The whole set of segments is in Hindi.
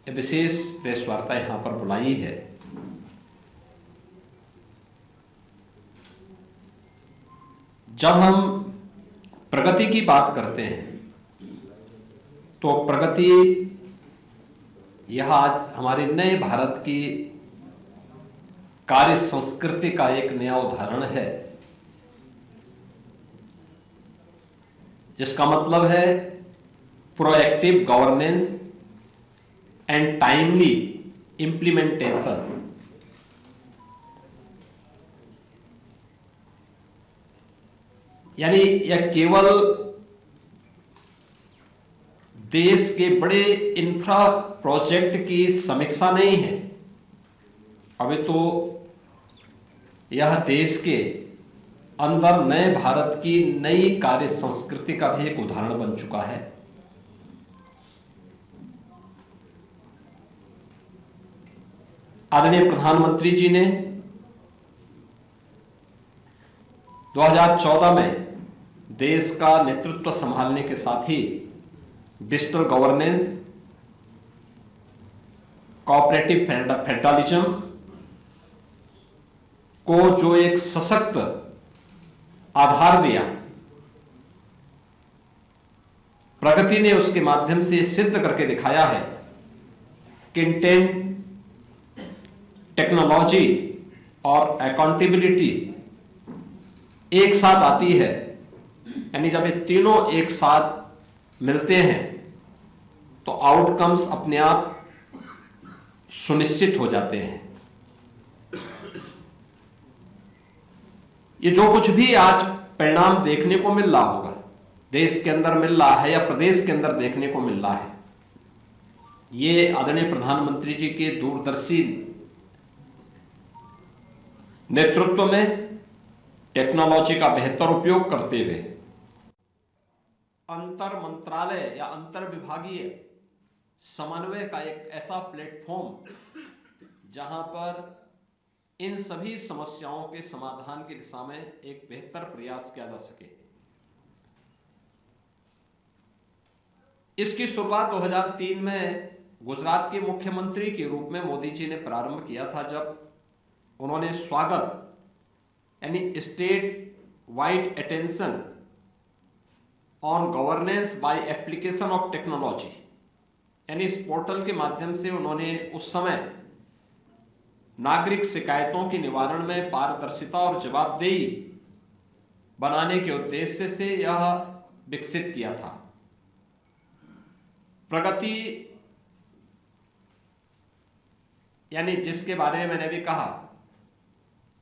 विशेष प्रेस वार्ता यहां पर बुलाई है। जब हम प्रगति की बात करते हैं तो प्रगति यह आज हमारे नए भारत की कार्य संस्कृति का एक नया उदाहरण है, जिसका मतलब है proactive governance and timely implementation. यानी यह केवल देश के बड़े इंफ्रा प्रोजेक्ट की समीक्षा नहीं है, अभी तो यह देश के अंदर नए भारत की नई कार्य संस्कृति का भी एक उदाहरण बन चुका है। आदरणीय प्रधानमंत्री जी ने 2014 में देश का नेतृत्व संभालने के साथ ही डिजिटल गवर्नेंस, कोऑपरेटिव फेडरलिज्म को जो एक सशक्त आधार दिया, प्रगति ने उसके माध्यम से सिद्ध करके दिखाया है कि इंटेंट, टेक्नोलॉजी और अकाउंटेबिलिटी एक साथ आती है। यानी जब ये तीनों एक साथ मिलते हैं तो आउटकम्स अपने आप सुनिश्चित हो जाते हैं। ये जो कुछ भी आज परिणाम देखने को मिल रहा होगा, देश के अंदर मिल रहा है या प्रदेश के अंदर देखने को मिल रहा है, ये आदरणीय प्रधानमंत्री जी के दूरदर्शी नेतृत्व में टेक्नोलॉजी का बेहतर उपयोग करते हुए अंतर मंत्रालय या अंतर विभागीय समन्वय का एक ऐसा प्लेटफॉर्म जहां पर इन सभी समस्याओं के समाधान की दिशा में एक बेहतर प्रयास किया जा सके। इसकी शुरुआत 2003 में गुजरात के मुख्यमंत्री के रूप में मोदी जी ने प्रारंभ किया था, जब उन्होंने स्वागत यानी state wide attention on governance by application of technology, यानी इस पोर्टल के माध्यम से उन्होंने उस समय नागरिक शिकायतों के निवारण में पारदर्शिता और जवाबदेही बनाने के उद्देश्य से यह विकसित किया था। प्रगति यानी जिसके बारे में मैंने भी कहा,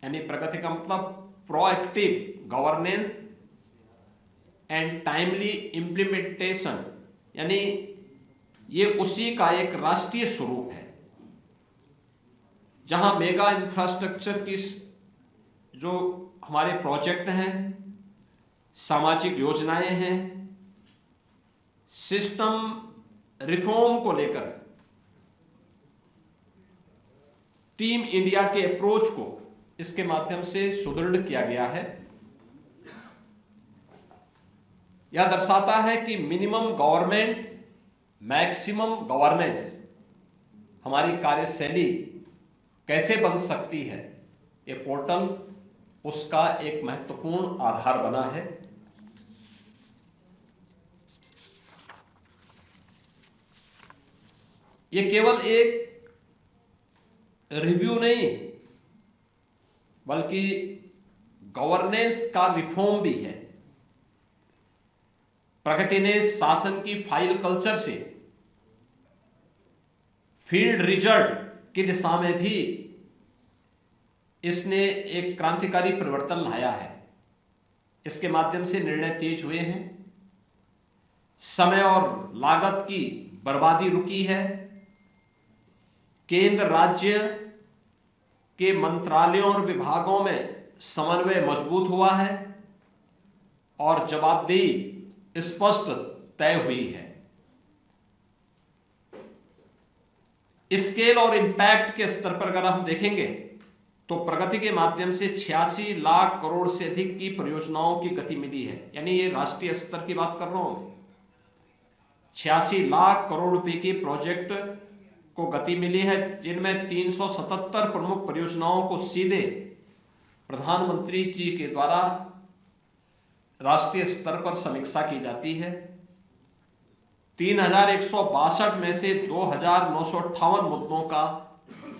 यानी प्रगति का मतलब proactive governance and timely implementation, यानी ये उसी का एक राष्ट्रीय स्वरूप है, जहां मेगा इंफ्रास्ट्रक्चर की जो हमारे प्रोजेक्ट हैं, सामाजिक योजनाएं हैं, सिस्टम रिफॉर्म को लेकर टीम इंडिया के अप्रोच को इसके माध्यम से सुदृढ़ किया गया है। यह दर्शाता है कि मिनिमम गवर्नमेंट मैक्सिमम गवर्नेंस हमारी कार्यशैली कैसे बन सकती है। ये पोर्टल उसका एक महत्वपूर्ण आधार बना है। ये केवल एक रिव्यू नहीं, बल्कि गवर्नेंस का रिफॉर्म भी है। प्रगति ने शासन की फाइल कल्चर से फील्ड रिजल्ट की दिशा में भी इसने एक क्रांतिकारी परिवर्तन लाया है। इसके माध्यम से निर्णय तेज हुए हैं, समय और लागत की बर्बादी रुकी है, केंद्र राज्य के मंत्रालयों और विभागों में समन्वय मजबूत हुआ है और जवाबदेही स्पष्ट तय हुई है। स्केल और इंपैक्ट के स्तर पर अगर हम देखेंगे तो प्रगति के माध्यम से 86 लाख करोड़ से अधिक की परियोजनाओं की गति मिली है। यानी ये राष्ट्रीय स्तर की बात कर रहा हूं मैं। 86 लाख करोड़ रुपए के प्रोजेक्ट को गति मिली है, जिनमें 377 प्रमुख परियोजनाओं को सीधे प्रधानमंत्री जी के द्वारा राष्ट्रीय स्तर पर समीक्षा की जाती है। 3162 में से 2958 मुद्दों का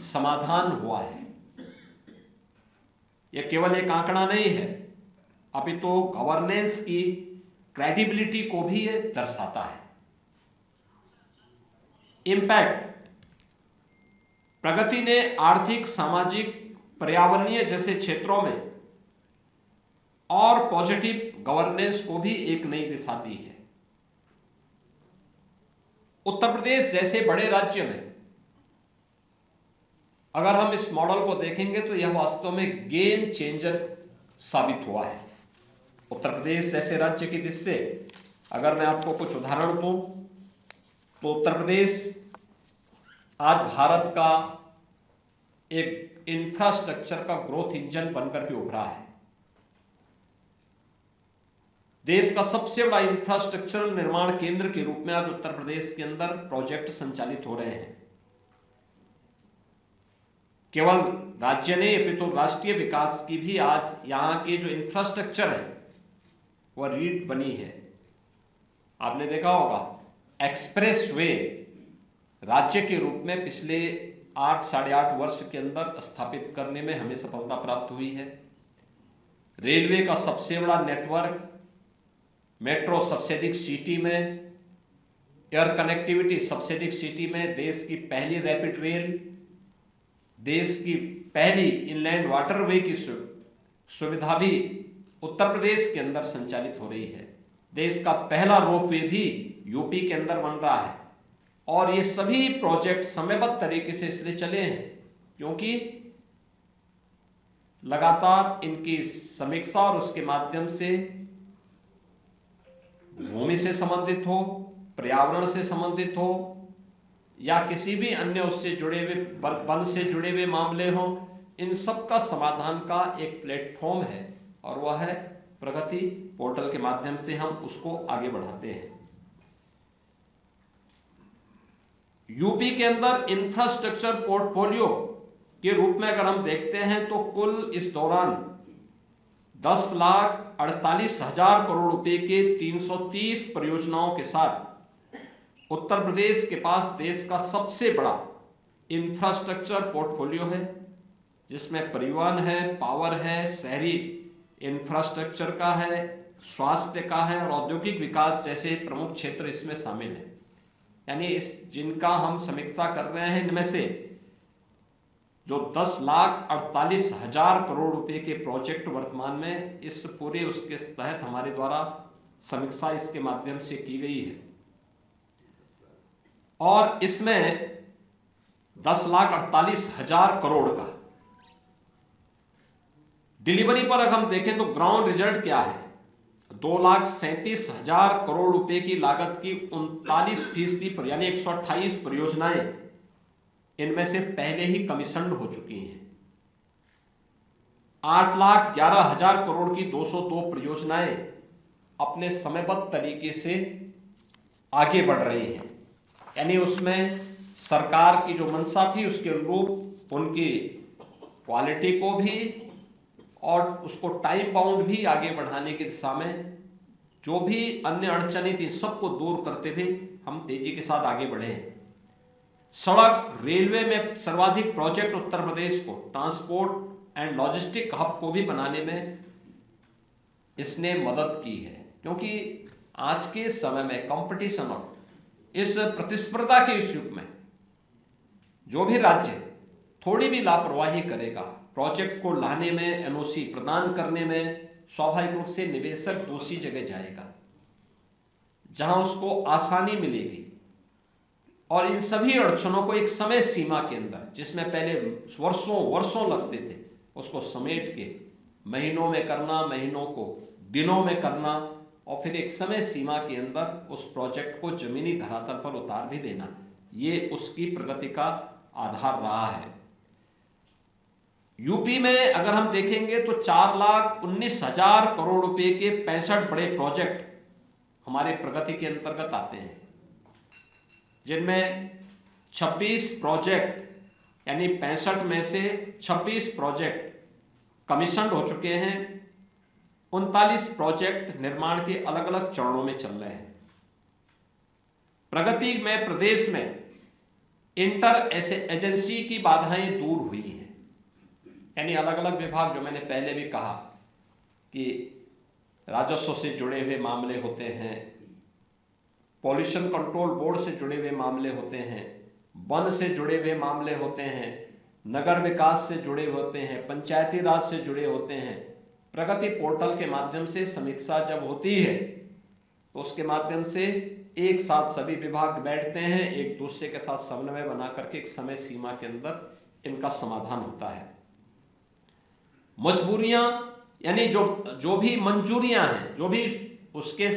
समाधान हुआ है। यह केवल एक आंकड़ा नहीं है, अपितु गवर्नेंस की क्रेडिबिलिटी को भी ये दर्शाता है। इंपैक्ट, प्रगति ने आर्थिक, सामाजिक, पर्यावरणीय जैसे क्षेत्रों में और पॉजिटिव गवर्नेंस को भी एक नई दिशा दी है। उत्तर प्रदेश जैसे बड़े राज्य में अगर हम इस मॉडल को देखेंगे तो यह वास्तव में गेम चेंजर साबित हुआ है। उत्तर प्रदेश जैसे राज्य की दृष्टि से अगर मैं आपको कुछ उदाहरण दूं तो उत्तर प्रदेश आज भारत का एक इंफ्रास्ट्रक्चर का ग्रोथ इंजन बनकर के उभरा है। देश का सबसे बड़ा इंफ्रास्ट्रक्चरल निर्माण केंद्र के रूप में आज उत्तर प्रदेश के अंदर प्रोजेक्ट संचालित हो रहे हैं। केवल राज्य नहीं अपितु राष्ट्रीय विकास की भी आज यहां के जो इंफ्रास्ट्रक्चर है वह रीढ़ बनी है। आपने देखा होगा एक्सप्रेस वे राज्य के रूप में पिछले 8-8.5 वर्ष के अंदर स्थापित करने में हमें सफलता प्राप्त हुई है। रेलवे का सबसे बड़ा नेटवर्क, मेट्रो सबसे अधिक सिटी में, एयर कनेक्टिविटी सबसे अधिक सिटी में, देश की पहली रैपिड रेल, देश की पहली इनलैंड वाटरवे की सुविधा भी उत्तर प्रदेश के अंदर संचालित हो रही है। देश का पहला रोपवे भी यूपी के अंदर बन रहा है। और ये सभी प्रोजेक्ट समयबद्ध तरीके से इसलिए चले हैं क्योंकि लगातार इनकी समीक्षा और उसके माध्यम से भूमि से संबंधित हो, पर्यावरण से संबंधित हो या किसी भी अन्य उससे जुड़े हुए वन से जुड़े हुए मामले हो, इन सब का समाधान का एक प्लेटफॉर्म है और वह है प्रगति पोर्टल के माध्यम से हम उसको आगे बढ़ाते हैं। यूपी के अंदर इंफ्रास्ट्रक्चर पोर्टफोलियो के रूप में अगर हम देखते हैं तो कुल इस दौरान 10,48,000 करोड़ रुपए के 330 परियोजनाओं के साथ उत्तर प्रदेश के पास देश का सबसे बड़ा इंफ्रास्ट्रक्चर पोर्टफोलियो है, जिसमें परिवहन है, पावर है, शहरी इंफ्रास्ट्रक्चर का है, स्वास्थ्य का है और औद्योगिक विकास जैसे प्रमुख क्षेत्र इसमें शामिल है। यानी इस जिनका हम समीक्षा कर रहे हैं इनमें से जो 10,48,000 करोड़ रुपए के प्रोजेक्ट वर्तमान में इस पूरे उसके तहत हमारे द्वारा समीक्षा इसके माध्यम से की गई है और इसमें 10,48,000 करोड़ का डिलीवरी पर अगर हम देखें तो ग्राउंड रिजल्ट क्या है, 2,37,000 करोड़ रुपए की लागत की 39% पर यानी 128 परियोजनाएं इनमें से पहले ही कमीशन्ड हो चुकी हैं। 8,11,000 करोड़ की 202 परियोजनाएं अपने समयबद्ध तरीके से आगे बढ़ रही हैं। यानी उसमें सरकार की जो मंशा थी उसके अनुरूप उनकी क्वालिटी को भी और उसको टाइम बाउंड भी आगे बढ़ाने की दिशा में जो भी अन्य अड़चनें थी सबको दूर करते हुए हम तेजी के साथ आगे बढ़े हैं। सड़क, रेलवे में सर्वाधिक प्रोजेक्ट उत्तर प्रदेश को ट्रांसपोर्ट एंड लॉजिस्टिक हब को भी बनाने में इसने मदद की है, क्योंकि आज के समय में कंपटीशन और इस प्रतिस्पर्धा के इस युग में जो भी राज्य थोड़ी भी लापरवाही करेगा प्रोजेक्ट को लाने में, एनओसी प्रदान करने में, स्वाभाविक रूप से निवेशक दूसरी जगह जाएगा जहां उसको आसानी मिलेगी। और इन सभी अड़चनों को एक समय सीमा के अंदर, जिसमें पहले वर्षों लगते थे, उसको समेट के महीनों में करना, महीनों को दिनों में करना और फिर एक समय सीमा के अंदर उस प्रोजेक्ट को जमीनी धरातल पर उतार भी देना, ये उसकी प्रगति का आधार रहा है। यूपी में अगर हम देखेंगे तो 4,19,000 करोड़ रुपए के 65 बड़े प्रोजेक्ट हमारे प्रगति के अंतर्गत आते हैं, जिनमें 26 प्रोजेक्ट यानी 65 में से 26 प्रोजेक्ट कमीशन्ड हो चुके हैं। 39 प्रोजेक्ट निर्माण के अलग अलग चरणों में चल रहे हैं। प्रगति में प्रदेश में इंटर एजेंसी की बाधाएं दूर हुई हैं, यानी अलग अलग विभाग, जो मैंने पहले भी कहा कि राजस्व से जुड़े हुए मामले होते हैं, पॉल्यूशन कंट्रोल बोर्ड से जुड़े हुए मामले होते हैं, वन से जुड़े हुए मामले होते हैं, नगर विकास से जुड़े होते हैं, पंचायती राज से जुड़े होते हैं। प्रगति पोर्टल के माध्यम से समीक्षा जब होती है तो उसके माध्यम से एक साथ सभी विभाग बैठते हैं, एक दूसरे के साथ समन्वय बना करके एक समय सीमा के अंदर इनका समाधान होता है। मजबूरियां यानी जो भी मंजूरियां हैं, जो भी उसके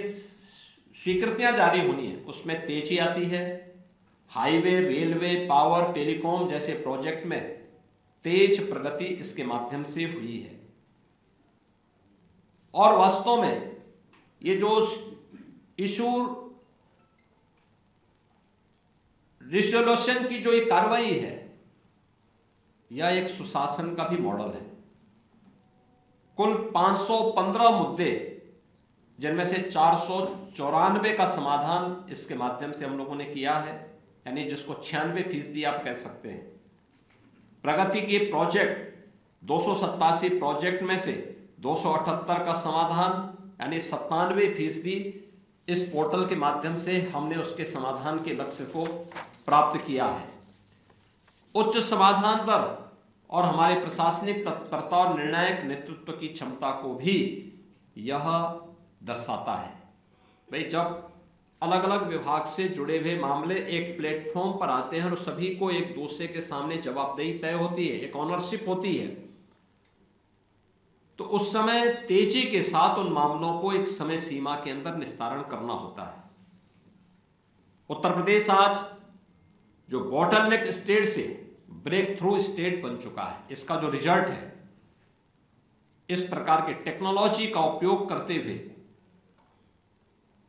स्वीकृतियां जारी होनी है, उसमें तेजी आती है। हाईवे, रेलवे, पावर, टेलीकॉम जैसे प्रोजेक्ट में तेज प्रगति इसके माध्यम से हुई है। और वास्तव में ये जो इशू रिजोल्यूशन की जो ये कार्रवाई है, यह एक सुशासन का भी मॉडल है। कुल 515 मुद्दे, जिनमें से 494 का समाधान इसके माध्यम से हम लोगों ने किया है, यानी जिसको 96% आप कह सकते हैं। प्रगति के प्रोजेक्ट 287 प्रोजेक्ट में से 278 का समाधान यानी 97% इस पोर्टल के माध्यम से हमने उसके समाधान के लक्ष्य को प्राप्त किया है। उच्च समाधान दर और हमारे प्रशासनिक तत्परता और निर्णायक नेतृत्व की क्षमता को भी यह दर्शाता है। भाई, जब अलग अलग विभाग से जुड़े हुए मामले एक प्लेटफॉर्म पर आते हैं और सभी को एक दूसरे के सामने जवाबदेही तय होती है, एक ऑनरशिप होती है, तो उस समय तेजी के साथ उन मामलों को एक समय सीमा के अंदर निस्तारण करना होता है। उत्तर प्रदेश आज जो बॉटलनेक स्टेट से ब्रेक थ्रू स्टेट बन चुका है, इसका जो रिजल्ट है, इस प्रकार के टेक्नोलॉजी का उपयोग करते हुए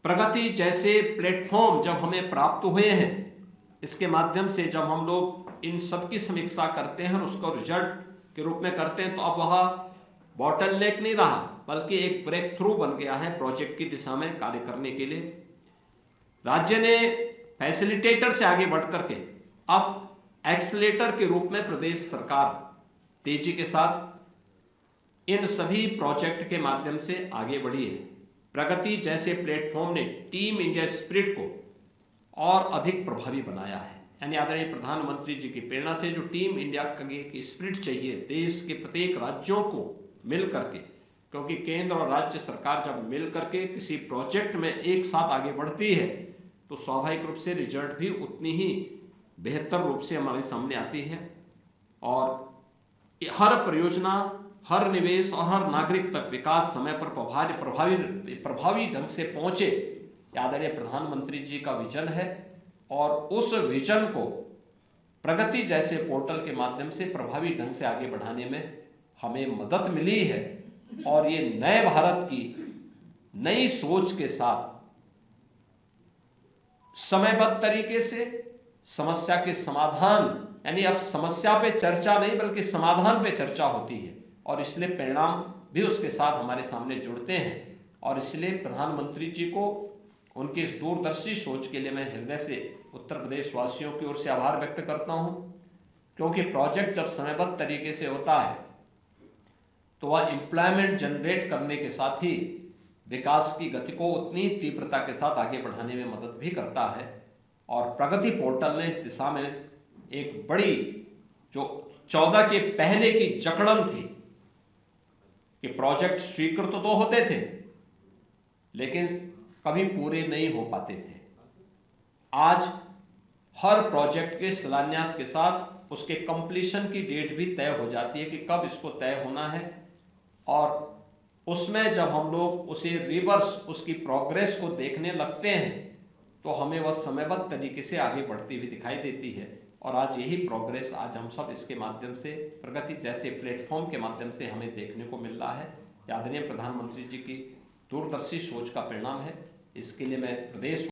प्रगति जैसे प्लेटफॉर्म जब हमें प्राप्त हुए हैं, इसके माध्यम से जब हम लोग इन सब की समीक्षा करते हैं और उसको रिजल्ट के रूप में करते हैं, तो अब वह बॉटलनेक नहीं रहा, बल्कि एक ब्रेक थ्रू बन गया है प्रोजेक्ट की दिशा में कार्य करने के लिए। राज्य ने फैसिलिटेटर से आगे बढ़ करके अब एक्सीलेटर के रूप में प्रदेश सरकार तेजी के साथ इन सभी प्रोजेक्ट के माध्यम से आगे बढ़ी है। प्रगति जैसे प्लेटफॉर्म ने टीम इंडिया स्पिरिट को और अधिक प्रभावी बनाया है, यानी आदरणीय प्रधानमंत्री जी की प्रेरणा से जो टीम इंडिया की स्पिरिट चाहिए देश के प्रत्येक राज्यों को मिल करके, क्योंकि केंद्र और राज्य सरकार जब मिल करके किसी प्रोजेक्ट में एक साथ आगे बढ़ती है तो स्वाभाविक रूप से रिजल्ट भी उतनी ही बेहतर रूप से हमारे सामने आती है। और हर परियोजना, हर निवेश और हर नागरिक तक विकास समय पर प्रभावी ढंग से पहुंचे, आदरणीय प्रधानमंत्री जी का विजन है। और उस विजन को प्रगति जैसे पोर्टल के माध्यम से प्रभावी ढंग से आगे बढ़ाने में हमें मदद मिली है। और ये नए भारत की नई सोच के साथ समयबद्ध तरीके से समस्या के समाधान, यानी अब समस्या पे चर्चा नहीं बल्कि समाधान पे चर्चा होती है, और इसलिए परिणाम भी उसके साथ हमारे सामने जुड़ते हैं। और इसलिए प्रधानमंत्री जी को उनकी इस दूरदर्शी सोच के लिए मैं हृदय से उत्तर प्रदेश वासियों की ओर से आभार व्यक्त करता हूं, क्योंकि प्रोजेक्ट जब समयबद्ध तरीके से होता है तो वह एम्प्लॉयमेंट जनरेट करने के साथ ही विकास की गति को उतनी तीव्रता के साथ आगे बढ़ाने में मदद भी करता है। और प्रगति पोर्टल ने इस दिशा में एक बड़ी, जो 14 के पहले की जकड़न थी कि प्रोजेक्ट स्वीकृत तो होते थे लेकिन कभी पूरे नहीं हो पाते थे, आज हर प्रोजेक्ट के शिलान्यास के साथ उसके कंप्लीशन की डेट भी तय हो जाती है कि कब इसको तय होना है। और उसमें जब हम लोग उसे रिवर्स उसकी प्रोग्रेस को देखने लगते हैं तो हमें वह समयबद्ध तरीके से आगे बढ़ती हुई दिखाई देती है। और आज यही प्रोग्रेस आज हम सब इसके माध्यम से, प्रगति जैसे प्लेटफॉर्म के माध्यम से हमें देखने को मिल रहा है। आदरणीय प्रधानमंत्री जी की दूरदर्शी सोच का परिणाम है। इसके लिए मैं प्रदेश